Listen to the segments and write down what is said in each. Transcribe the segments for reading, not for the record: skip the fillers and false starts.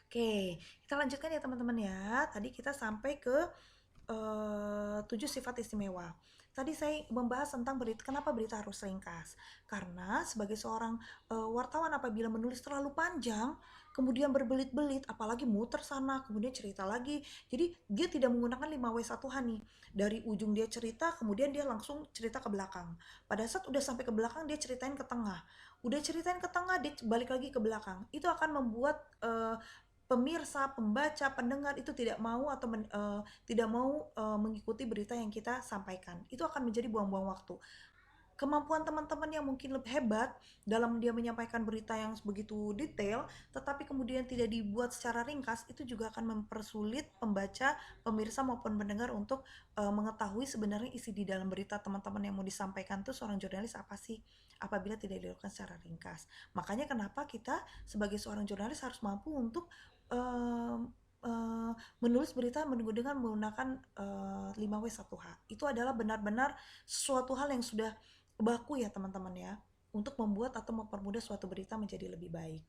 Oke, kita lanjutkan ya teman-teman ya. Tadi kita sampai ke 7 sifat istimewa. Tadi saya membahas tentang kenapa berita harus ringkas. Karena sebagai seorang wartawan apabila menulis terlalu panjang, kemudian berbelit-belit, apalagi muter sana, kemudian cerita lagi. Jadi dia tidak menggunakan 5W1H nih. Dari ujung dia cerita, kemudian dia langsung cerita ke belakang. Pada saat udah sampai ke belakang, dia ceritain ke tengah. Udah ceritain ke tengah, dia balik lagi ke belakang. Itu akan membuat pemirsa, pembaca, pendengar itu tidak mau atau tidak mau mengikuti berita yang kita sampaikan. Itu akan menjadi buang-buang waktu. Kemampuan teman-teman yang mungkin lebih hebat dalam dia menyampaikan berita yang begitu detail, tetapi kemudian tidak dibuat secara ringkas, itu juga akan mempersulit pembaca, pemirsa maupun pendengar untuk mengetahui sebenarnya isi di dalam berita teman-teman yang mau disampaikan tuh seorang jurnalis apa sih, apabila tidak dilakukan secara ringkas. Makanya kenapa kita sebagai seorang jurnalis harus mampu untuk uh, menulis berita dengan menggunakan 5W1H. Itu adalah benar-benar sesuatu hal yang sudah baku ya teman-teman ya, untuk membuat atau mempermudah suatu berita menjadi lebih baik.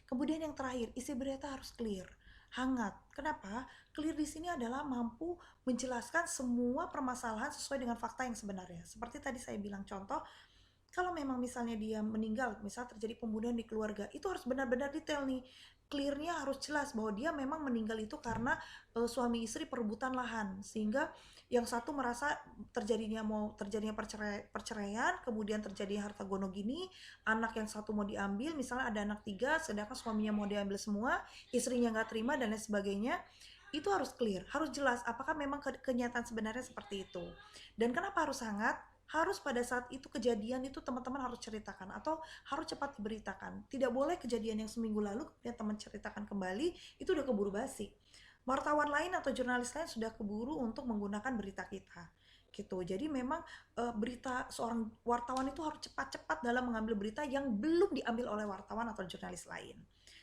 Kemudian yang terakhir, isi berita harus clear, hangat. Kenapa? Clear di sini adalah mampu menjelaskan semua permasalahan sesuai dengan fakta yang sebenarnya. Seperti tadi saya bilang contoh, kalau memang misalnya dia meninggal, misal terjadi pembunuhan di keluarga, itu harus benar-benar detail nih. Clearnya harus jelas bahwa dia memang meninggal itu karena suami istri perebutan lahan, sehingga yang satu merasa terjadinya perceraian, kemudian terjadi harta gono gini, anak yang satu mau diambil, misalnya ada anak 3, sedangkan suaminya mau diambil semua, istrinya nggak terima dan lain sebagainya. Itu harus clear, harus jelas apakah memang kenyataan sebenarnya seperti itu. Dan kenapa harus hangat? Harus pada saat itu kejadian itu teman-teman harus ceritakan atau harus cepat diberitakan. Tidak boleh kejadian yang seminggu lalu kemudian teman ceritakan kembali, itu udah keburu basi. Wartawan lain atau jurnalis lain sudah keburu untuk menggunakan berita kita. Gitu. Jadi memang berita seorang wartawan itu harus cepat-cepat dalam mengambil berita yang belum diambil oleh wartawan atau jurnalis lain.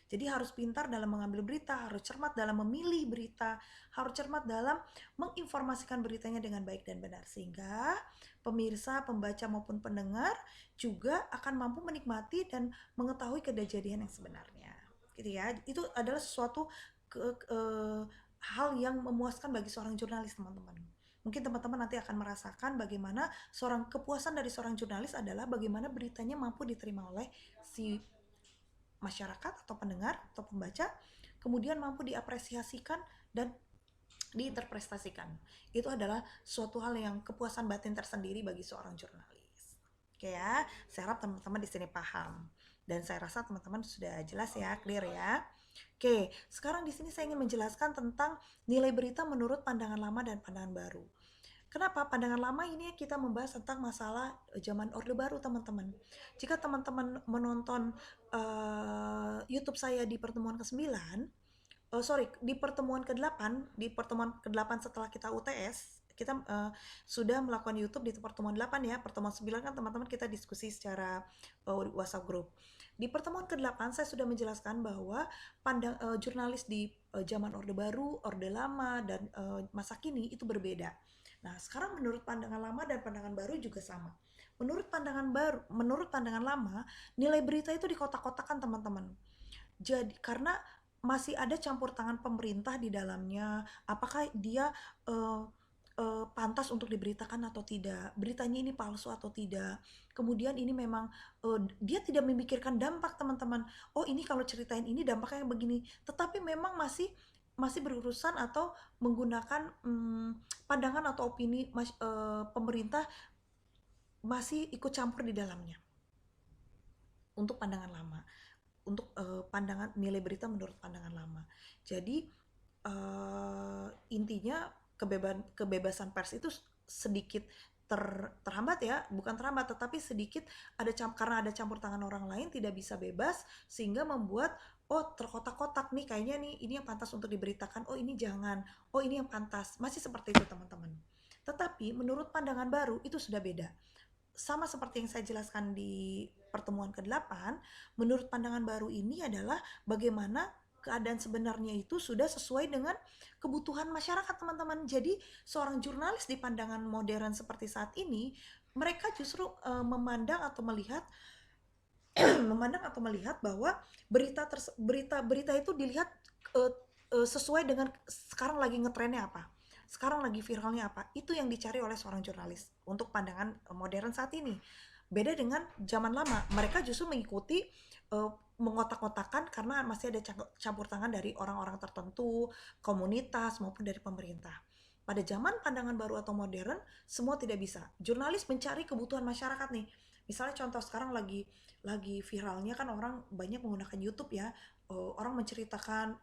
Jadi harus pintar dalam mengambil berita, harus cermat dalam memilih berita, harus cermat dalam menginformasikan beritanya dengan baik dan benar, sehingga pemirsa, pembaca maupun pendengar juga akan mampu menikmati dan mengetahui kejadian yang sebenarnya. Gitu ya. Itu adalah sesuatu hal yang memuaskan bagi seorang jurnalis, teman-teman. Mungkin teman-teman nanti akan merasakan bagaimana kepuasan dari seorang jurnalis adalah bagaimana beritanya mampu diterima oleh si masyarakat atau pendengar atau pembaca, kemudian mampu diapresiasikan dan diinterpretasikan. Itu adalah suatu hal yang kepuasan batin tersendiri bagi seorang jurnalis. Oke ya, saya harap teman-teman di sini paham. Dan saya rasa teman-teman sudah jelas ya, clear ya. Oke, sekarang di sini saya ingin menjelaskan tentang nilai berita menurut pandangan lama dan pandangan baru. Kenapa? Pandangan lama ini kita membahas tentang masalah zaman Orde Baru, teman-teman. Jika teman-teman menonton YouTube saya di pertemuan ke-9, di pertemuan ke-8, setelah kita UTS, kita sudah melakukan YouTube di pertemuan 8 ya. Pertemuan 9 kan teman-teman kita diskusi secara WhatsApp group. Di pertemuan ke-8 saya sudah menjelaskan bahwa jurnalis di zaman Orde Baru, Orde Lama, dan masa kini itu berbeda. Nah, sekarang menurut pandangan lama dan pandangan baru juga sama. Menurut pandangan lama, nilai berita itu dikotak-kotakan, teman-teman. Jadi karena masih ada campur tangan pemerintah di dalamnya, apakah dia pantas untuk diberitakan atau tidak, beritanya ini palsu atau tidak. Kemudian ini memang dia tidak memikirkan dampak, teman-teman. Oh, ini kalau ceritain ini dampaknya begini, tetapi memang masih berurusan atau menggunakan pandangan atau opini pemerintah, masih ikut campur di dalamnya untuk pandangan lama, untuk pandangan nilai berita menurut pandangan lama. Jadi intinya kebebasan pers itu sedikit terhambat ya, bukan terhambat tetapi sedikit karena ada campur tangan orang lain, tidak bisa bebas, sehingga membuat terkotak-kotak nih, kayaknya nih ini yang pantas untuk diberitakan, oh ini jangan, oh ini yang pantas, masih seperti itu teman-teman. Tetapi menurut pandangan baru itu sudah beda. Sama seperti yang saya jelaskan di pertemuan ke-8, menurut pandangan baru ini adalah bagaimana keadaan sebenarnya itu sudah sesuai dengan kebutuhan masyarakat, teman-teman. Jadi seorang jurnalis di pandangan modern seperti saat ini, mereka justru memandang atau melihat memandang atau melihat bahwa berita itu dilihat eh, sesuai dengan sekarang lagi ngetrennya apa, sekarang lagi viralnya apa, itu yang dicari oleh seorang jurnalis untuk pandangan modern saat ini. Beda dengan zaman lama, mereka justru mengikuti mengotak-kotakan karena masih ada campur tangan dari orang-orang tertentu, komunitas maupun dari pemerintah. Pada zaman pandangan baru atau modern, semua tidak bisa. Jurnalis mencari kebutuhan masyarakat nih. Misalnya contoh sekarang lagi viralnya kan orang banyak menggunakan YouTube ya, orang menceritakan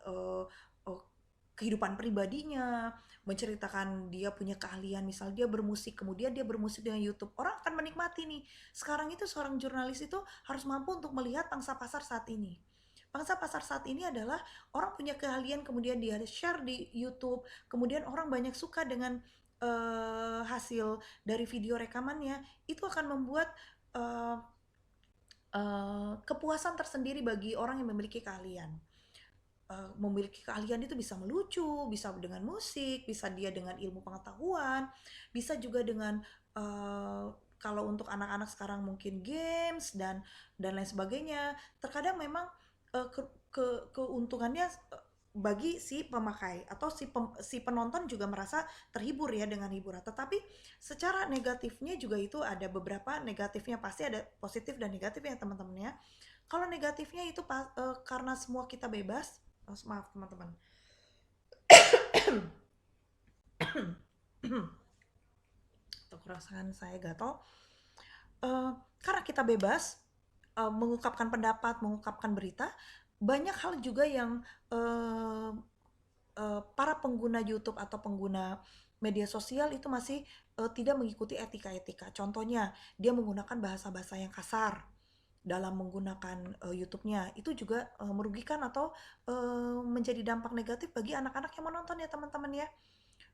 kehidupan pribadinya, menceritakan dia punya keahlian, misal dia bermusik, kemudian dia bermusik dengan YouTube, orang akan menikmati nih. Sekarang itu seorang jurnalis itu harus mampu untuk melihat pangsa pasar saat ini. Pangsa pasar saat ini adalah orang punya keahlian, kemudian dia share di YouTube, kemudian orang banyak suka dengan hasil dari video rekamannya, itu akan membuat uh, kepuasan tersendiri bagi orang yang memiliki keahlian. Memiliki keahlian itu bisa melucu, bisa dengan musik, bisa dia dengan ilmu pengetahuan, bisa juga dengan kalau untuk anak-anak sekarang mungkin games dan lain sebagainya. Terkadang memang keuntungannya bagi si pemakai atau si penonton juga merasa terhibur ya dengan hiburan. Tetapi secara negatifnya juga itu ada beberapa negatifnya, pasti ada positif dan negatifnya teman-teman ya. Kalau negatifnya itu karena semua kita bebas. Maaf teman-teman. Kerasan saya gatal. Karena kita bebas mengungkapkan pendapat, mengungkapkan berita, banyak hal juga yang para pengguna YouTube atau pengguna media sosial itu masih tidak mengikuti etika-etika. Contohnya, dia menggunakan bahasa-bahasa yang kasar dalam menggunakan YouTube-nya. Itu juga merugikan atau menjadi dampak negatif bagi anak-anak yang menonton ya teman-teman ya.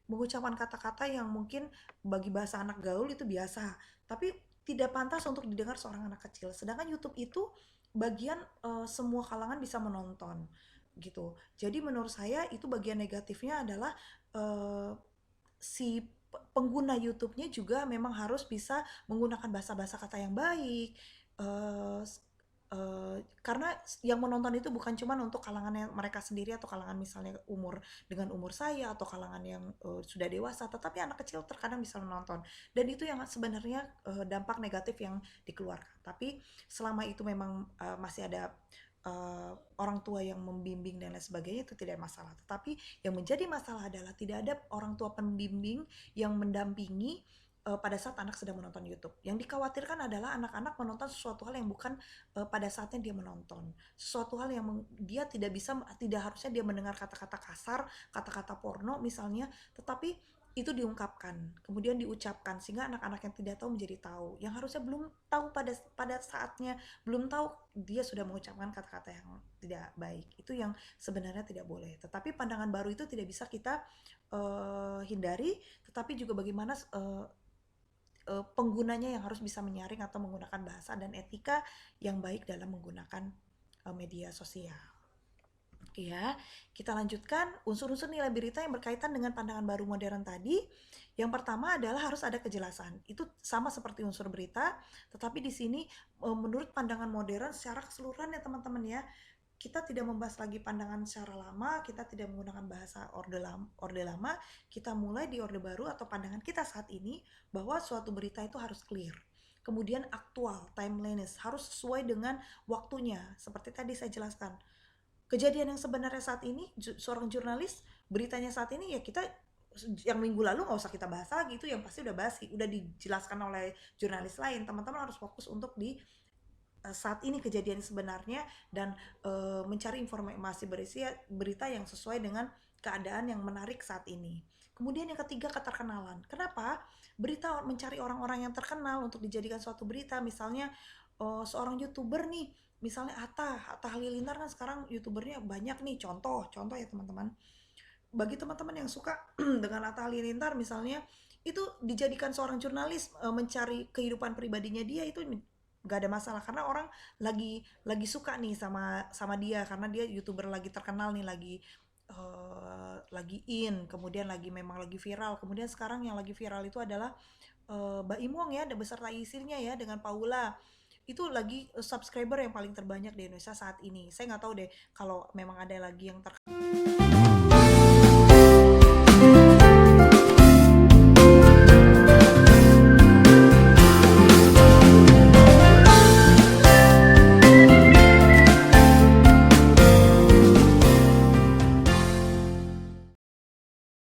Mengucapkan kata-kata yang mungkin bagi bahasa anak gaul itu biasa, tapi tidak pantas untuk didengar seorang anak kecil. Sedangkan YouTube itu bagian semua kalangan bisa menonton gitu. Jadi menurut saya itu bagian negatifnya adalah uh, si pengguna YouTube-nya juga memang harus bisa menggunakan bahasa-bahasa kata yang baik, uh, karena yang menonton itu bukan cuma untuk kalangan yang mereka sendiri atau kalangan misalnya dengan umur saya atau kalangan yang sudah dewasa, tetapi anak kecil terkadang bisa menonton, dan itu yang sebenarnya dampak negatif yang dikeluarkan. Tapi selama itu memang masih ada orang tua yang membimbing dan lain sebagainya, itu tidak masalah. Tetapi yang menjadi masalah adalah tidak ada orang tua pembimbing yang mendampingi pada saat anak sedang menonton YouTube. Yang dikhawatirkan adalah anak-anak menonton sesuatu hal yang bukan pada saatnya dia menonton. Sesuatu hal yang dia tidak harusnya dia mendengar kata-kata kasar, kata-kata porno misalnya, tetapi itu diungkapkan, kemudian diucapkan, sehingga anak-anak yang tidak tahu menjadi tahu. Yang harusnya belum tahu pada saatnya, belum tahu, dia sudah mengucapkan kata-kata yang tidak baik. Itu yang sebenarnya tidak boleh. Tetapi pandangan baru itu tidak bisa kita hindari, tetapi juga bagaimana penggunanya yang harus bisa menyaring atau menggunakan bahasa dan etika yang baik dalam menggunakan media sosial. Ya, kita lanjutkan unsur-unsur nilai berita yang berkaitan dengan pandangan baru modern tadi. Yang pertama adalah harus ada kejelasan. Itu sama seperti unsur berita, tetapi di sini menurut pandangan modern secara keseluruhan ya teman-teman ya, kita tidak membahas lagi pandangan secara lama, kita tidak menggunakan bahasa orde lama, kita mulai di orde baru atau pandangan kita saat ini bahwa suatu berita itu harus clear. Kemudian aktual, timeliness, harus sesuai dengan waktunya. Seperti tadi saya jelaskan, kejadian yang sebenarnya saat ini, seorang jurnalis, beritanya saat ini ya kita yang minggu lalu nggak usah kita bahas lagi, itu yang pasti udah basi, udah dijelaskan oleh jurnalis lain. Teman-teman harus fokus untuk di saat ini kejadian sebenarnya dan mencari informasi berita yang sesuai dengan keadaan yang menarik saat ini. Kemudian yang ketiga, keterkenalan. Kenapa? Berita mencari orang-orang yang terkenal untuk dijadikan suatu berita. Misalnya seorang YouTuber nih, misalnya Atta Halilintar kan sekarang YouTubernya banyak nih, contoh ya teman-teman. Bagi teman-teman yang suka dengan Atta Halilintar misalnya, itu dijadikan seorang jurnalis mencari kehidupan pribadinya dia, itu nggak ada masalah karena orang lagi suka nih sama dia karena dia YouTuber lagi terkenal nih, lagi kemudian memang lagi viral. Kemudian sekarang yang lagi viral itu adalah Mbak Imong ya, ada beserta istrinya ya dengan Paula. itu lagi subscriber yang paling terbanyak di Indonesia saat ini. Saya nggak tahu deh kalau memang ada lagi yang